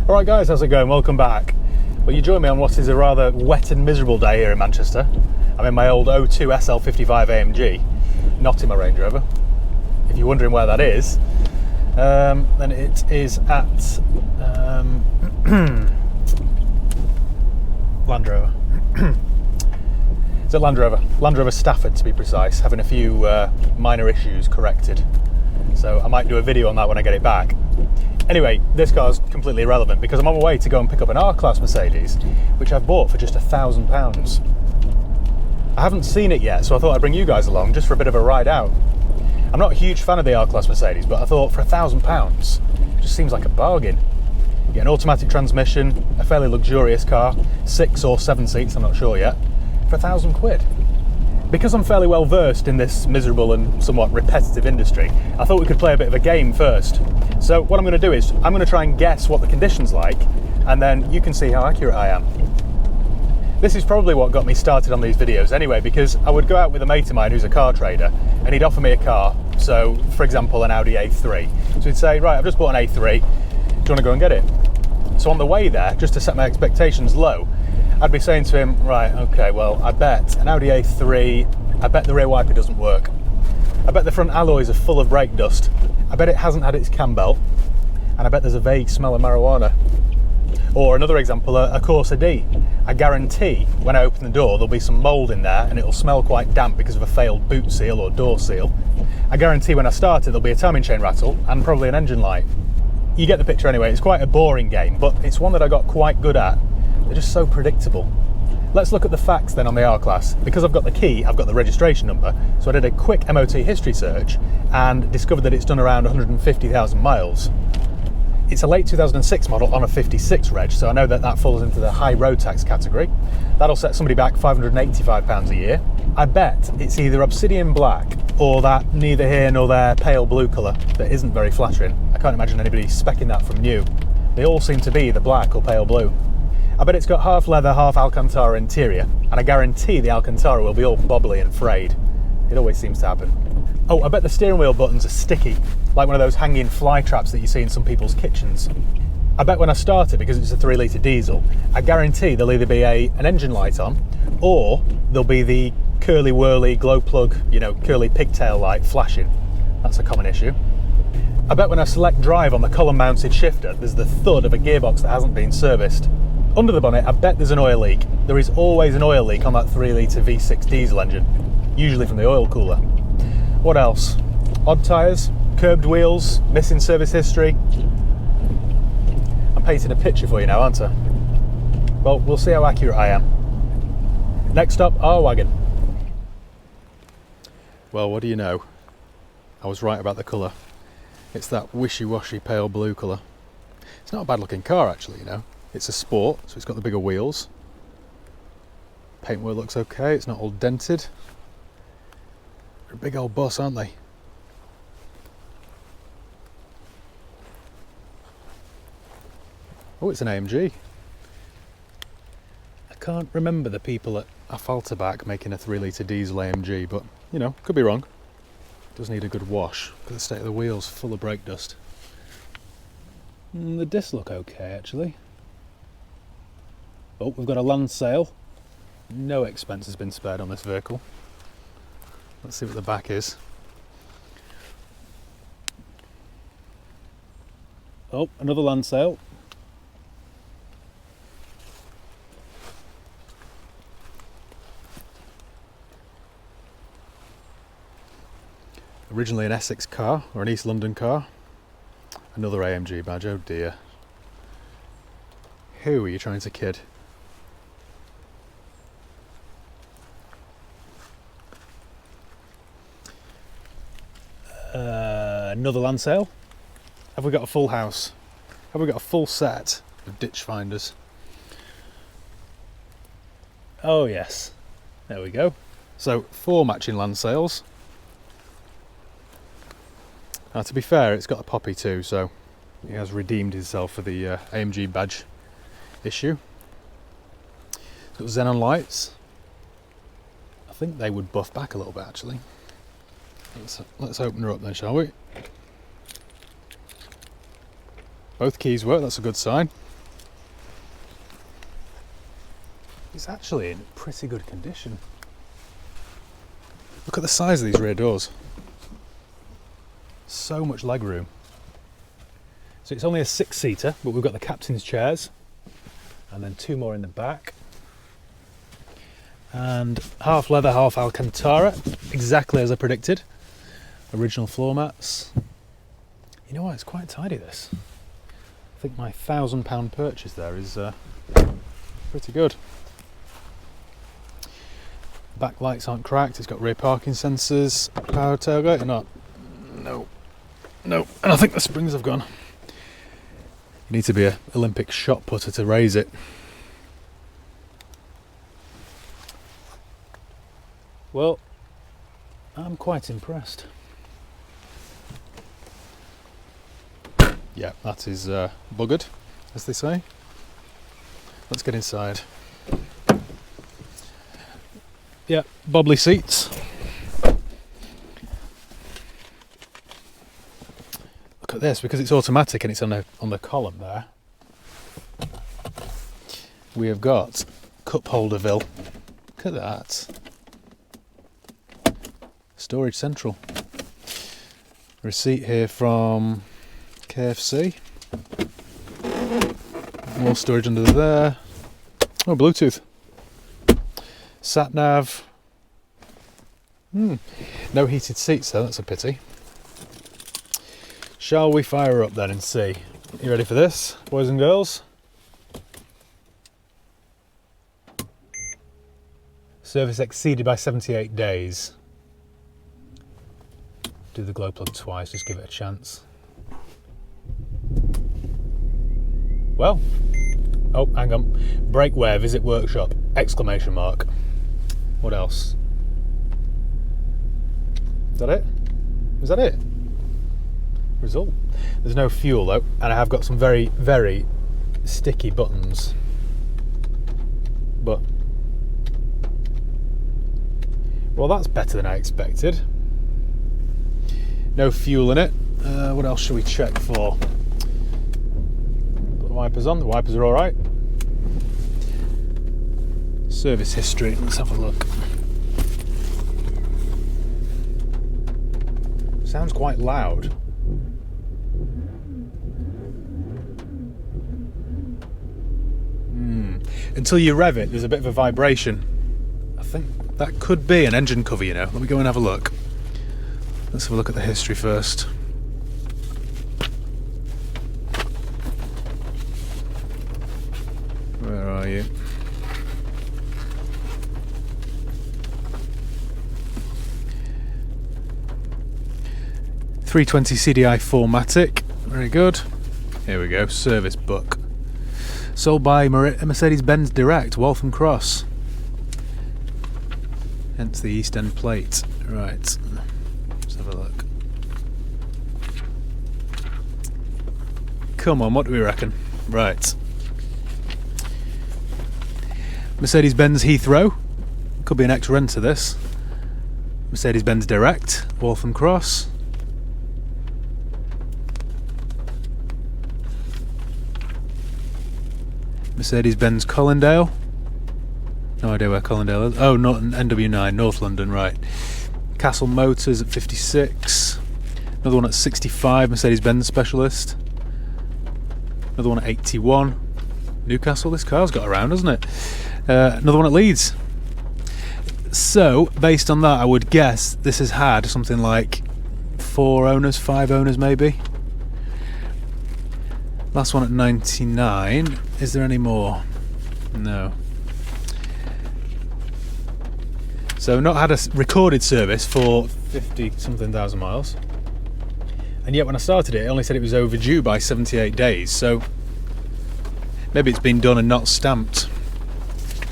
Alright guys, how's it going? Welcome back. Well, you join me on what is a rather wet and miserable day here in Manchester. I'm in my old O2 SL55 AMG, not in my Range Rover. If you're wondering where that is, then it is at Land Rover. It's at Land Rover Stafford to be precise, having a few minor issues corrected. So I might do a video on that when I get it back. Anyway, this car's completely irrelevant because I'm on my way to go and pick up an R-Class Mercedes, which I've bought for just £1,000. I haven't seen it yet, so I thought I'd bring you guys along just for a bit of a ride out. I'm not a huge fan of the R-Class Mercedes, but I thought for £1,000, it just seems like a bargain. You get an automatic transmission, a fairly luxurious car, 6 or 7 seats, I'm not sure yet, for £1,000. Because I'm fairly well versed in this miserable and somewhat repetitive industry, I thought we could play a bit of a game first. So what I'm going to do is, I'm going to try and guess what the condition's like, and then you can see how accurate I am. This is probably what got me started on these videos anyway, because I would go out with a mate of mine who's a car trader, and he'd offer me a car, so for example an Audi A3. So he'd say, right, I've just bought an A3, do you want to go and get it? So on the way there, just to set my expectations low, I'd be saying to him, right, okay, well, I bet an Audi A3, I bet the rear wiper doesn't work. I bet the front alloys are full of brake dust. I bet it hasn't had its cam belt. And I bet there's a vague smell of marijuana. Or another example, a Corsa D. I guarantee when I open the door, there'll be some mould in there and it'll smell quite damp because of a failed boot seal or door seal. I guarantee when I start it, there'll be a timing chain rattle and probably an engine light. You get the picture anyway. It's quite a boring game, but it's one that I got quite good at. They're just so predictable. Let's look at the facts then on the R-Class. Because I've got the key, I've got the registration number, so I did a quick MOT history search and discovered that it's done around 150,000 miles. It's a late 2006 model on a 56 reg, so I know that that falls into the high road tax category. That'll set somebody back £585 a year. I bet it's either obsidian black or that neither here nor there pale blue colour that isn't very flattering. I can't imagine anybody specking that from new. They all seem to be the black or pale blue. I bet it's got half leather, half Alcantara interior, and I guarantee the Alcantara will be all bobbly and frayed. It always seems to happen. Oh, I bet the steering wheel buttons are sticky, like one of those hanging fly traps that you see in some people's kitchens. I bet when I start it, because it's a 3-litre diesel, I guarantee there'll either be an engine light on, or there'll be the curly whirly glow plug, curly pigtail light flashing. That's a common issue. I bet when I select drive on the column mounted shifter, there's the thud of a gearbox that hasn't been serviced. Under the bonnet, I bet there's an oil leak. There is always an oil leak on that 3-litre V6 diesel engine, usually from the oil cooler. What else? Odd tyres, curbed wheels, missing service history. I'm painting a picture for you now, aren't I? Well, we'll see how accurate I am. Next up, R-Wagon. Well, what do you know? I was right about the colour. It's that wishy-washy pale blue colour. It's not a bad looking car actually, It's a sport, so it's got the bigger wheels. Paintwork looks okay, it's not all dented. They're a big old bus, aren't they? Oh, it's an AMG. I can't remember the people at Affalterbach making a 3-litre diesel AMG, but, could be wrong. It does need a good wash. Look at the state of the wheels, full of brake dust. The discs look okay, actually. Oh, we've got a land sale. No expense has been spared on this vehicle. Let's see what the back is. Oh, another land sale. Originally an Essex car, or an East London car. Another AMG badge, oh dear. Who are you trying to kid? Another land sale. Have we got a full house? Have we got a full set of ditch finders? Oh yes, there we go. So 4 matching land sales. Now to be fair, it's got a poppy too, so he has redeemed himself for the AMG badge issue. It's got xenon lights. I think they would buff back a little bit actually. Let's open her up then, shall we? Both keys work, that's a good sign. It's actually in pretty good condition. Look at the size of these rear doors. So much leg room. So it's only a 6-seater, but we've got the captain's chairs and then 2 more in the back. And half leather, half Alcantara, exactly as I predicted. Original floor mats. You know what, it's quite tidy, this. I think my £1,000 purchase there is pretty good. Back lights aren't cracked, it's got rear parking sensors. Power tailgate or not? No. No, and I think the springs have gone. You need to be an Olympic shot putter to raise it. Well, I'm quite impressed. Yeah, that is buggered, as they say. Let's get inside. Yeah, bobbly seats. Look at this, because it's automatic and it's on the column there. We have got cup holderville. Look at that. Storage central. Receipt here from KFC. More storage under there. Oh, Bluetooth. Sat nav. No heated seats though, that's a pity. Shall we fire up then and see? You ready for this, boys and girls? Service exceeded by 78 days. Do the glow plug twice, just give it a chance. Well, oh, hang on. Brakeware, visit workshop, exclamation mark. What else? Is that it? Is that it? Result. There's no fuel though, and I have got some very, very sticky buttons. But, well, that's better than I expected. No fuel in it. What else should we check for? Put the wipers on. The wipers are all right. Service history. Let's have a look. Sounds quite loud. Until you rev it, there's a bit of a vibration. I think that could be an engine cover, you know. Let me go and have a look. Let's have a look at the history first. Where are you? .320 CDI 4MATIC. Very good. Here we go. Service book. Sold by Mercedes-Benz Direct, Waltham Cross. Hence the East End plate. Right. Let's have a look. Come on, what do we reckon? Right. Mercedes-Benz Heathrow. Could be an ex-rent to this. Mercedes-Benz Direct, Waltham Cross. Mercedes-Benz Colindale. No idea where Colindale is. Oh, not NW9, North London, right. Castle Motors at 56. Another one at 65, Mercedes-Benz Specialist. Another one at 81. Newcastle, this car's got around, hasn't it? Another one at Leeds. So, based on that, I would guess this has had something like 4 owners, 5 owners maybe. Last one at 99. Is there any more? No. So not had a recorded service for 50-something thousand miles. And yet when I started it only said it was overdue by 78 days. So maybe it's been done and not stamped.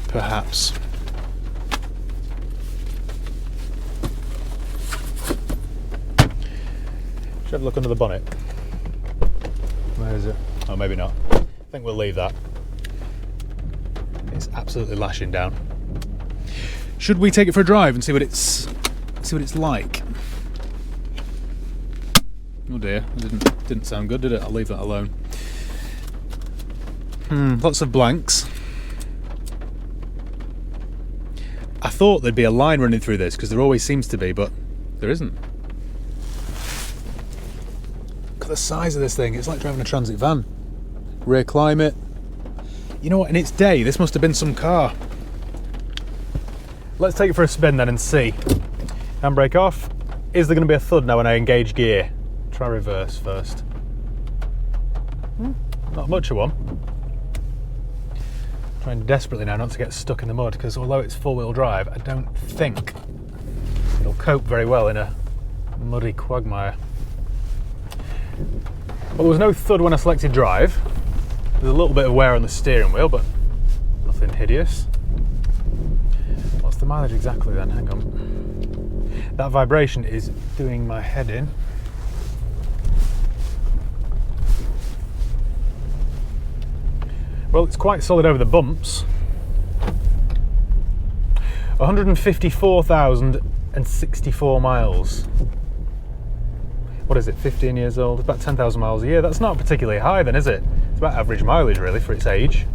Perhaps. Should have a look under the bonnet. Where is it? Oh, maybe not. I think we'll leave that. It's absolutely lashing down. Should we take it for a drive and see what it's like? Oh dear, it didn't sound good, did it? I'll leave that alone. Lots of blanks. thought there'd be a line running through this, because there always seems to be, but there isn't. Look at the size of this thing. It's like driving a transit van. Rear climate. You know what, in its day, this must have been some car. Let's take it for a spin then and see. Handbrake off. Is there going to be a thud now when I engage gear? Try reverse first. Not much of one. Trying desperately now not to get stuck in the mud, because although it's four-wheel drive, I don't think it'll cope very well in a muddy quagmire. Well, there was no thud when I selected drive. There's a little bit of wear on the steering wheel, but nothing hideous. What's the mileage exactly then? Hang on. That vibration is doing my head in. Well, it's quite solid over the bumps. 154,064 miles. What is it, 15 years old? About 10,000 miles a year. That's not particularly high then, is it? It's about average mileage really for its age.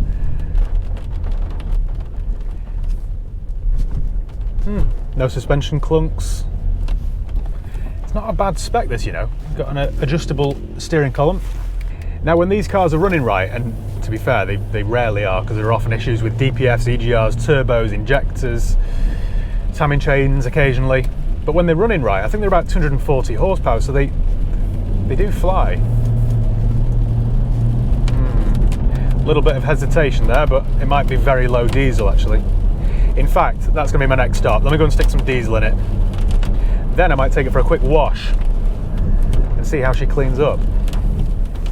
No suspension clunks. It's not a bad spec this, you know. Got an adjustable steering column. Now when these cars are running right, and to be fair, they rarely are, because there are often issues with DPFs, EGRs, turbos, injectors, timing chains occasionally. But when they're running right, I think they're about 240 horsepower, so they do fly. A little bit of hesitation there, but it might be very low diesel actually. In fact, that's going to be my next stop. Let me go and stick some diesel in it. Then I might take it for a quick wash and see how she cleans up.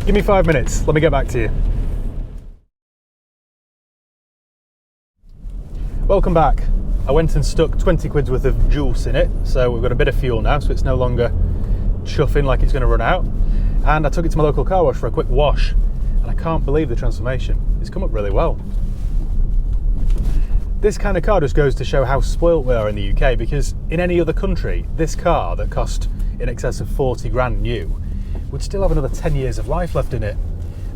Give me 5 minutes, let me get back to you. Welcome back. I went and stuck 20 quid's worth of juice in it, so we've got a bit of fuel now, so it's no longer chuffing like it's going to run out. And I took it to my local car wash for a quick wash, and I can't believe the transformation. It's come up really well. This kind of car just goes to show how spoilt we are in the UK, because in any other country, this car that cost in excess of 40 grand new would still have another 10 years of life left in it.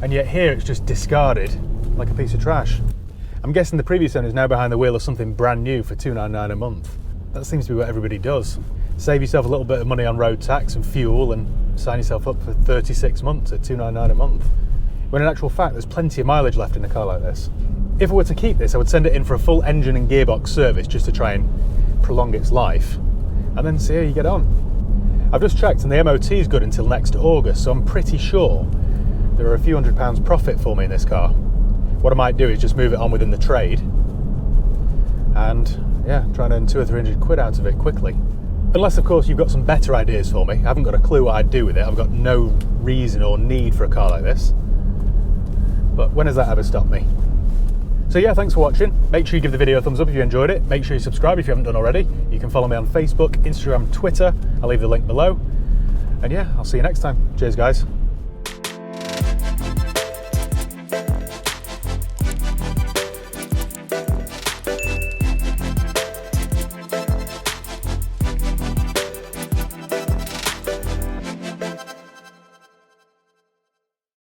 And yet here it's just discarded like a piece of trash. I'm guessing the previous owner is now behind the wheel of something brand new for $299 a month. That seems to be what everybody does. Save yourself a little bit of money on road tax and fuel and sign yourself up for 36 months at $299 a month. When in actual fact there's plenty of mileage left in a car like this. If I were to keep this, I would send it in for a full engine and gearbox service just to try and prolong its life, and then see how you get on. I've just checked and the MOT is good until next August, so I'm pretty sure there are a few £100s profit for me in this car. What I might do is just move it on within the trade and yeah, try and earn 200 or 300 quid out of it quickly. Unless of course you've got some better ideas for me. I haven't got a clue what I'd do with it. I've got no reason or need for a car like this. But when has that ever stopped me? So yeah, thanks for watching. Make sure you give the video a thumbs up if you enjoyed it. Make sure you subscribe if you haven't done already. You can follow me on Facebook, Instagram, Twitter. I'll leave the link below. And yeah, I'll see you next time. Cheers guys.